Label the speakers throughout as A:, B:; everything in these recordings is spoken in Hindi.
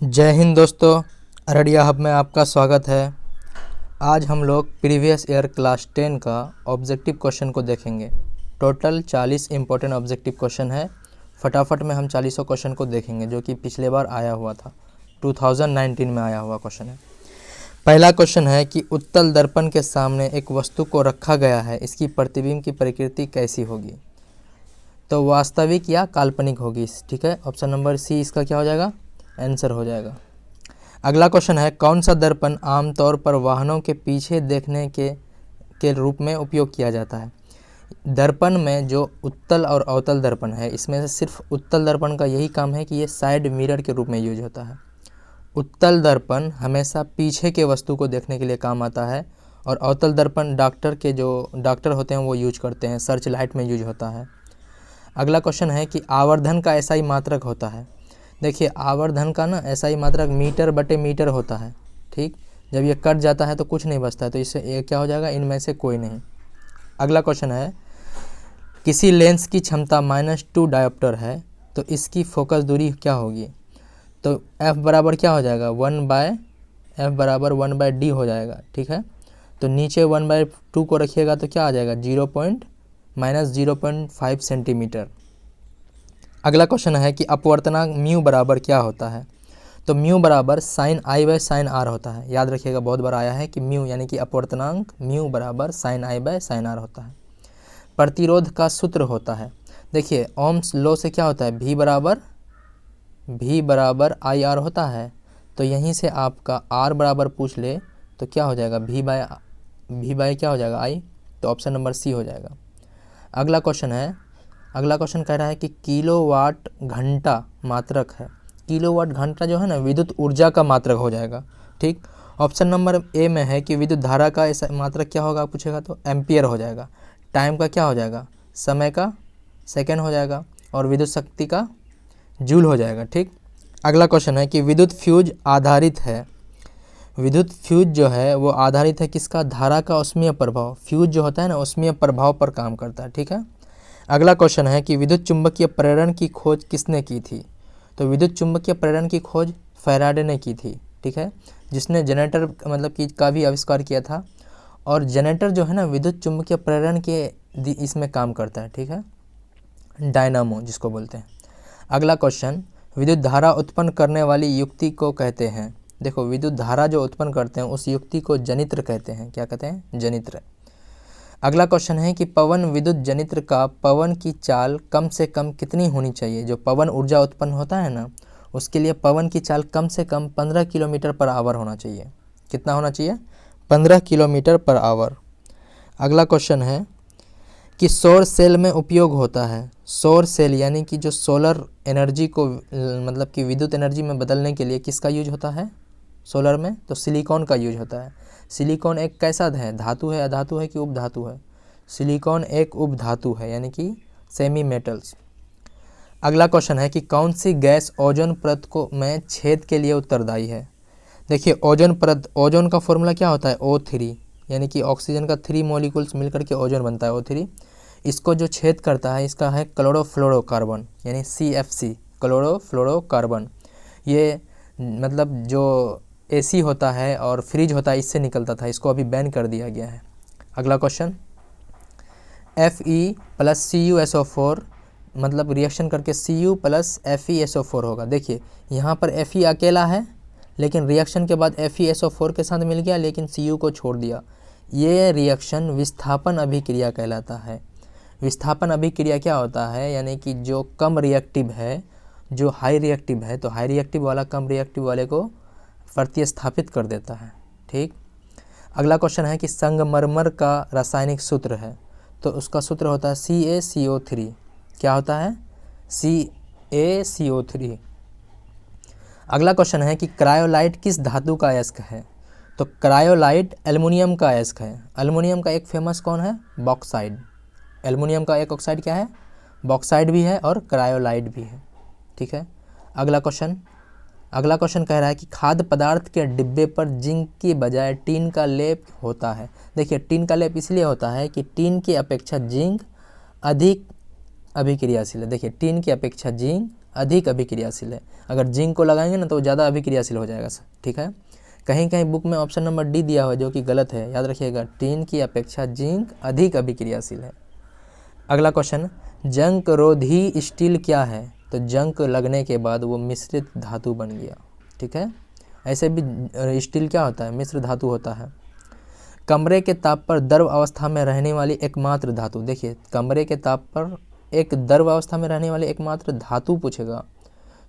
A: जय हिंद दोस्तों, अररिया हब में आपका स्वागत है। आज हम लोग प्रीवियस ईयर क्लास 10 का ऑब्जेक्टिव क्वेश्चन को देखेंगे। टोटल 40 इम्पोर्टेंट ऑब्जेक्टिव क्वेश्चन है। फटाफट में हम 40 क्वेश्चन को देखेंगे जो कि पिछले बार आया हुआ था, 2019 में आया हुआ क्वेश्चन है। पहला क्वेश्चन है कि उत्तल दर्पण के सामने एक वस्तु को रखा गया है, इसकी प्रतिबिंब की प्रकृति कैसी होगी? तो वास्तविक या काल्पनिक होगी, ठीक है। ऑप्शन नंबर सी इसका क्या हो जाएगा, आंसर हो जाएगा। अगला क्वेश्चन है, कौन सा दर्पण आमतौर पर वाहनों के पीछे देखने के रूप में उपयोग किया जाता है? दर्पण में जो उत्तल और अवतल दर्पण है, इसमें से सिर्फ उत्तल दर्पण का यही काम है कि ये साइड मिरर के रूप में यूज होता है। उत्तल दर्पण हमेशा पीछे के वस्तु को देखने के लिए काम आता है, और अवतल दर्पण डॉक्टर होते हैं वो यूज करते हैं, सर्च लाइट में यूज होता है। अगला क्वेश्चन है कि आवर्धन का ऐसा ही मात्रक होता है। देखिए, आवर्धन का ना ऐसा ही मात्रक मीटर बटे मीटर होता है, ठीक। जब ये कट जाता है तो कुछ नहीं बचता है, तो इससे ये क्या हो जाएगा, इनमें से कोई नहीं। अगला क्वेश्चन है, किसी लेंस की क्षमता -2 डायोप्टर है, तो इसकी फोकस दूरी क्या होगी? तो f बराबर क्या हो जाएगा, 1/f बराबर 1/d हो जाएगा, ठीक है। तो नीचे 1/2 को रखिएगा तो क्या आ जाएगा, -0.5 सेंटीमीटर। अगला क्वेश्चन है कि अपवर्तनांक म्यू बराबर क्या होता है? तो म्यू बराबर sin I/sin r होता है। याद रखिएगा, बहुत बार आया है कि म्यू यानी कि अपवर्तनांक म्यू बराबर sin I/sin r होता है। प्रतिरोध का सूत्र होता है, देखिए ओम्स लॉ से क्या होता है, V बराबर IR होता है। तो यहीं से आपका R बराबर पूछ ले तो क्या हो जाएगा, V बाय क्या हो जाएगा, I। तो ऑप्शन नंबर सी हो जाएगा। अगला क्वेश्चन कह रहा है कि किलोवाट घंटा मात्रक है। किलोवाट घंटा जो है ना, विद्युत ऊर्जा का मात्रक हो जाएगा, ठीक। ऑप्शन नंबर ए में है कि विद्युत धारा का ऐसा मात्रक क्या होगा पूछेगा तो एम्पियर हो जाएगा। टाइम का क्या हो जाएगा, समय का सेकेंड हो जाएगा, और विद्युत शक्ति का जूल हो जाएगा, ठीक। अगला क्वेश्चन है कि विद्युत फ्यूज आधारित है। विद्युत फ्यूज जो है वो आधारित है किसका, धारा का ऊष्मीय प्रभाव। फ्यूज जो होता है ना, ऊष्मीय प्रभाव पर काम करता है, ठीक है। अगला क्वेश्चन है कि विद्युत चुंबकीय प्रेरण की खोज किसने की थी? तो विद्युत चुंबकीय प्रेरण की खोज फैराडे ने की थी, ठीक है, जिसने जनरेटर का भी आविष्कार किया था। और जनरेटर जो है ना, विद्युत चुंबकीय प्रेरण के इसमें काम करता है, ठीक है, डायनामो जिसको बोलते हैं। अगला क्वेश्चन, विद्युत धारा उत्पन्न करने वाली युक्ति को कहते हैं। देखो, विद्युत धारा जो उत्पन्न करते हैं उस युक्ति को जनित्र कहते हैं। क्या कहते हैं, जनित्र। अगला क्वेश्चन है कि पवन विद्युत जनित्र का पवन की चाल कम से कम कितनी होनी चाहिए? जो पवन ऊर्जा उत्पन्न होता है ना, उसके लिए पवन की चाल कम से कम 15 किलोमीटर पर आवर होना चाहिए। कितना होना चाहिए, 15 किलोमीटर पर आवर। अगला क्वेश्चन है कि सौर सेल में उपयोग होता है। सौर सेल यानी कि जो सोलर एनर्जी को कि विद्युत एनर्जी में बदलने के लिए किसका यूज होता है सोलर में? तो सिलिकॉन का यूज होता है। सिलिकॉन एक कैसा है, धातु है, अधातु है कि उपधातु है? सिलिकॉन एक उपधातु है, यानी कि सेमी मेटल्स। अगला क्वेश्चन है कि कौन सी गैस ओजोन परत को में छेद के लिए उत्तरदायी है? देखिए, ओजोन परत, ओजोन का फॉर्मूला क्या होता है, O3, यानी कि ऑक्सीजन का 3 मॉलिक्यूल्स मिलकर के ओजोन बनता है, O3। इसको जो छेद करता है इसका है क्लोरोफ्लोरोकार्बन, यानी CFC, क्लोरोफ्लोरोकार्बन। ये जो AC होता है और फ्रिज होता है इससे निकलता था, इसको अभी बैन कर दिया गया है। अगला क्वेश्चन, Fe + CuSO4 रिएक्शन करके Cu + FeSO4 होगा। देखिए, यहाँ पर Fe अकेला है, लेकिन रिएक्शन के बाद FeSO4 के साथ मिल गया, लेकिन Cu को छोड़ दिया। ये रिएक्शन विस्थापन अभिक्रिया कहलाता है। विस्थापन अभिक्रिया क्या होता है, यानी कि जो कम रिएक्टिव है जो हाई रिएक्टिव है, तो हाई रिएक्टिव वाला कम रिएक्टिव वाले को प्रतिस्थापित कर देता है, ठीक। अगला क्वेश्चन है कि संगमरमर का रासायनिक सूत्र है, तो उसका सूत्र होता है CaCO3। क्या होता है, CaCO3। अगला क्वेश्चन है कि क्रायोलाइट किस धातु का अयस्क है? तो क्रायोलाइट एल्युमिनियम का अयस्क है। एल्युमिनियम का एक फेमस कौन है, बॉक्साइड। एल्युमिनियम का एक ऑक्साइड क्या है, बॉक्साइड भी है और क्रायोलाइट भी है, ठीक है। अगला क्वेश्चन कह रहा है कि खाद्य पदार्थ के डिब्बे पर जिंक की बजाय टीन का लेप होता है। देखिए, टीन का लेप इसलिए होता है कि टीन की अपेक्षा जिंक अधिक अभिक्रियाशील है। देखिए, टीन की अपेक्षा जिंक अधिक अभिक्रियाशील है। अगर जिंक को लगाएंगे ना तो ज़्यादा अभिक्रियाशील हो जाएगा, ठीक है। कहीं कहीं बुक में ऑप्शन नंबर डी दिया हुआ है जो कि गलत है, याद रखिएगा, टिन की अपेक्षा जिंक अधिक अभिक्रियाशील है। अगला क्वेश्चन, जंक रोधी स्टील क्या है? तो जंक लगने के बाद वो मिश्रित धातु बन गया, ठीक है। ऐसे भी स्टील क्या होता है? मिश्र धातु होता है। कमरे के ताप पर द्रव अवस्था में रहने वाली एकमात्र धातु, देखिए कमरे के ताप पर एक द्रव अवस्था में रहने वाली एकमात्र धातु पूछेगा,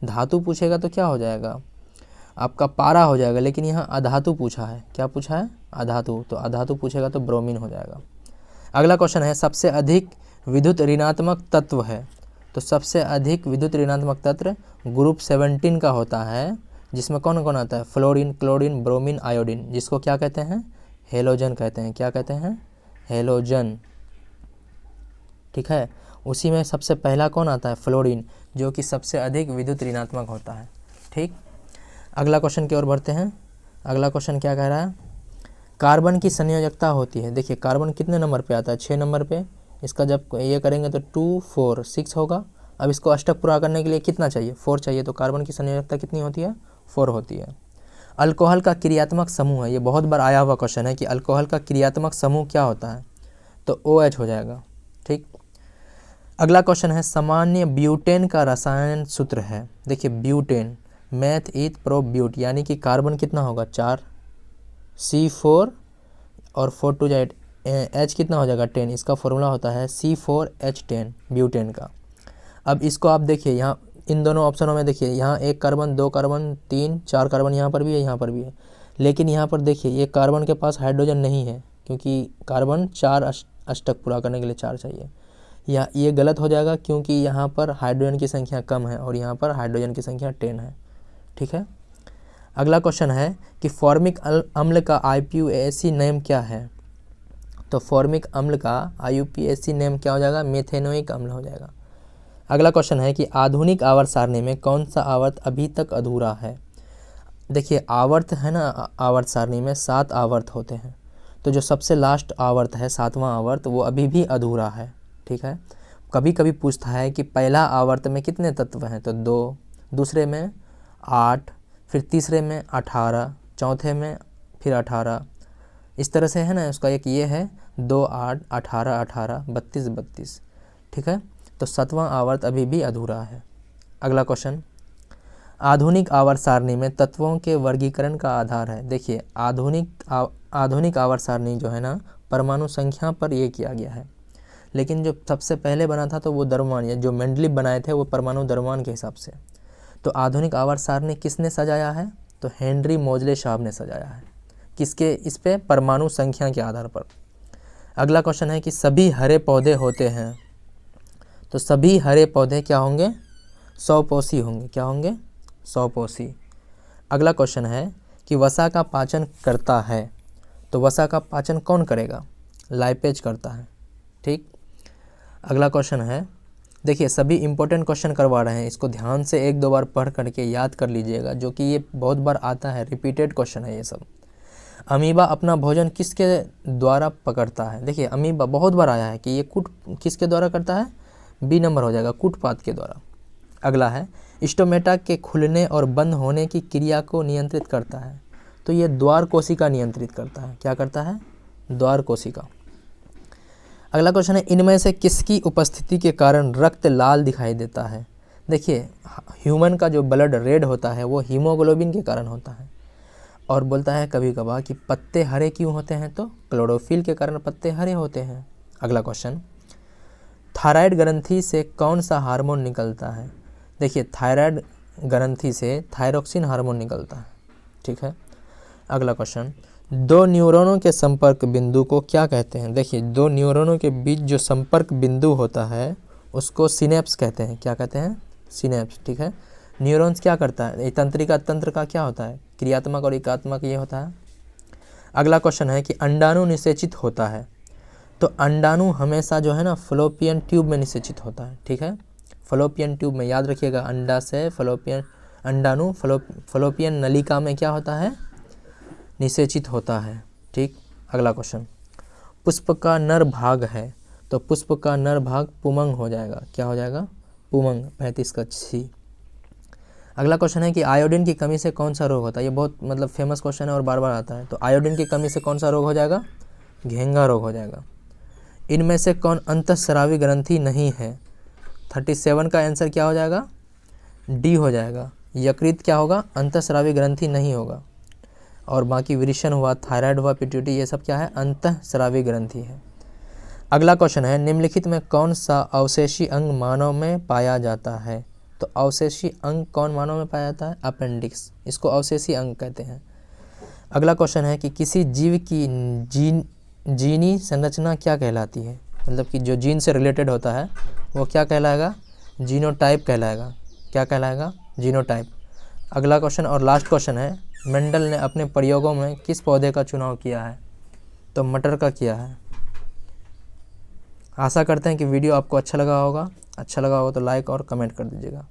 A: धातु पूछेगा तो क्या हो जाएगा आपका? पारा हो जाएगा। लेकिन यहाँ अधातु पूछा है, क्या पूछा है? अधातु, तो अधातु पूछेगा तो ब्रोमीन हो जाएगा। अगला क्वेश्चन है, सबसे अधिक विद्युत ऋणात्मक तत्व है? तो सबसे अधिक विद्युत ऋणात्मक तत्व ग्रुप 17 का होता है, जिसमें कौन कौन आता है? फ्लोरीन, क्लोरीन, ब्रोमीन, आयोडीन, जिसको क्या कहते हैं? हेलोजन कहते हैं। क्या कहते हैं? हेलोजन, ठीक है। उसी में सबसे पहला कौन आता है? फ्लोरीन, जो कि सबसे अधिक विद्युत ऋणात्मक होता है, ठीक। अगला क्वेश्चन की ओर बढ़ते हैं। अगला क्वेश्चन क्या कह रहा है? कार्बन की संयोजकता होती है। देखिए कार्बन कितने नंबर पे आता है? 6 नंबर पे। इसका जब ये करेंगे तो 2 4 6 होगा। अब इसको अष्टक पूरा करने के लिए कितना चाहिए? 4 चाहिए। तो कार्बन की संयोजकता कितनी होती है? 4 होती है। अल्कोहल का क्रियात्मक समूह है, ये बहुत बार आया हुआ क्वेश्चन है कि अल्कोहल का क्रियात्मक समूह क्या होता है? तो OH हो जाएगा, ठीक। अगला क्वेश्चन है, सामान्य ब्यूटेन का रसायन सूत्र है। देखिए ब्यूटेन, मैथ ईथ प्रो ब्यूट, यानी कि कार्बन कितना होगा? 4, C4 और 4 2 8, H कितना हो जाएगा? 10। इसका फॉर्मूला होता है C4H10 ब्यूटेन का। अब इसको आप देखिए, यहाँ इन दोनों ऑप्शनों में देखिए, यहाँ 1 कार्बन 2 कार्बन 3 4 कार्बन यहाँ पर भी है, यहाँ पर भी है। लेकिन यहाँ पर देखिए ये कार्बन के पास हाइड्रोजन नहीं है, क्योंकि कार्बन 4 अष्टक पूरा करने के लिए 4 चाहिए। या ये गलत हो जाएगा क्योंकि यहाँ पर हाइड्रोजन की संख्या कम है और यहाँ पर हाइड्रोजन की संख्या 10 है, ठीक है। अगला क्वेश्चन है कि फॉर्मिक अम्ल का IUPAC नेम क्या है? तो फॉर्मिक अम्ल का IUPAC नेम क्या हो जाएगा? मेथेनोइक अम्ल हो जाएगा। अगला क्वेश्चन है कि आधुनिक आवर्त सारणी में कौन सा आवर्त अभी तक अधूरा है? देखिए आवर्त है ना, आवर्त सारणी में 7 आवर्त होते हैं, तो जो सबसे लास्ट आवर्त है 7वां आवर्त वो अभी भी अधूरा है, ठीक है। कभी कभी पूछता है कि पहला आवर्त में कितने तत्व हैं? तो 2, दूसरे में 8, फिर तीसरे में 18, चौथे में फिर 18, इस तरह से है ना। उसका एक ये है 2 8 18 18 32 32, ठीक है। तो 7वां आवर्त अभी भी अधूरा है। अगला क्वेश्चन, आधुनिक आवर्त सारणी में तत्वों के वर्गीकरण का आधार है। देखिए आधुनिक आवर्त सारणी जो है ना, परमाणु संख्या पर ये किया गया है, लेकिन जो सबसे पहले बना था तो वो द्रव्यमान, या जो मेंडलीव बनाए थे वो परमाणु द्रव्यमान के हिसाब से। तो आधुनिक आवर्त सारणी किसने सजाया है? तो हेनरी मोजले साहब ने सजाया है। किसके? इस पे परमाणु संख्या के आधार पर। अगला क्वेश्चन है कि सभी हरे पौधे होते हैं। तो सभी हरे पौधे क्या होंगे? 100पोषी होंगे। क्या होंगे? 100पोषी। अगला क्वेश्चन है कि वसा का पाचन करता है। तो वसा का पाचन कौन करेगा? लाइपेज करता है, ठीक। अगला क्वेश्चन है, देखिए सभी इंपॉर्टेंट क्वेश्चन करवा रहे हैं, इसको ध्यान से 1 2 बार पढ़ करके याद कर लीजिएगा, जो कि ये बहुत बार आता है, रिपीटेड क्वेश्चन है ये सब। अमीबा अपना भोजन किसके द्वारा पकड़ता है? देखिए अमीबा बहुत बार आया है कि ये किसके द्वारा करता है? B नंबर हो जाएगा, कूटपात के द्वारा। अगला है, स्टोमेटा के खुलने और बंद होने की क्रिया को नियंत्रित करता है। तो ये द्वार कोशिका नियंत्रित करता है। क्या करता है? द्वार कोशिका। अगला क्वेश्चन है, इनमें से किसकी उपस्थिति के कारण रक्त लाल दिखाई देता है? देखिए ह्यूमन का जो ब्लड रेड होता है वो हीमोग्लोबिन के कारण होता है। और बोलता है कभी कभार कि पत्ते हरे क्यों होते हैं? तो क्लोरोफिल के कारण पत्ते हरे होते हैं। अगला क्वेश्चन, थायराइड ग्रंथि से कौन सा हार्मोन निकलता है? देखिए थायराइड ग्रंथि से थायरोक्सिन हार्मोन निकलता है, ठीक है। अगला क्वेश्चन, 2 न्यूरॉनों के संपर्क बिंदु को क्या कहते हैं? देखिए 2 न्यूरॉनों के बीच जो संपर्क बिंदु होता है उसको सिनेप्स कहते हैं। क्या कहते हैं? सिनेप्स, ठीक है। न्यूरॉन्स क्या करता है? तंत्रिका तंत्र का क्या होता है? क्रियात्मक और एकात्मक ये होता है। अगला क्वेश्चन है कि अंडाणु निषेचित होता है। तो अंडाणु हमेशा जो है ना फलोपियन ट्यूब में निषेचित होता है, ठीक है। फलोपियन ट्यूब में, याद रखिएगा, अंडा से अंडाणु फलोपियन नलिका में क्या होता है? निषेचित होता है, ठीक। अगला क्वेश्चन, पुष्प का नर भाग है। तो पुष्प का नर भाग पुमंग हो जाएगा। क्या हो जाएगा? पुमंग, 35 का C। अगला क्वेश्चन है कि आयोडीन की कमी से कौन सा रोग होता है। ये बहुत मतलब फेमस क्वेश्चन है और बार बार आता है। तो आयोडीन की कमी से कौन सा रोग हो जाएगा, घेंगा रोग हो जाएगा। इनमें से कौन अंतःस्रावी ग्रंथि नहीं है। 37 का आंसर क्या हो जाएगा, डी हो जाएगा। यकृत क्या होगा, अंतःस्रावी ग्रंथि नहीं होगा। और बाकी वृषण हुआ, थायराइड हुआ, पिट्यूटरी, ये सब क्या है, अंतःस्रावी ग्रंथि है। अगला क्वेश्चन है निम्नलिखित में कौन सा अवशेषी अंग मानव में पाया जाता है। तो अवशेषी अंग कौन मानव में पाया जाता है, अपेंडिक्स, इसको अवशेषी अंग कहते हैं। अगला क्वेश्चन है कि किसी जीव की जीनी संरचना क्या कहलाती है। मतलब कि जो जीन से रिलेटेड होता है वो क्या कहलाएगा, जीनोटाइप कहलाएगा। क्या कहलाएगा, जीनोटाइप। अगला क्वेश्चन और लास्ट क्वेश्चन है, मेंडल ने अपने प्रयोगों में किस पौधे का चुनाव किया है। तो मटर का किया है। आशा करते हैं कि वीडियो आपको अच्छा लगा होगा। अच्छा लगा हो तो लाइक और कमेंट कर दीजिएगा।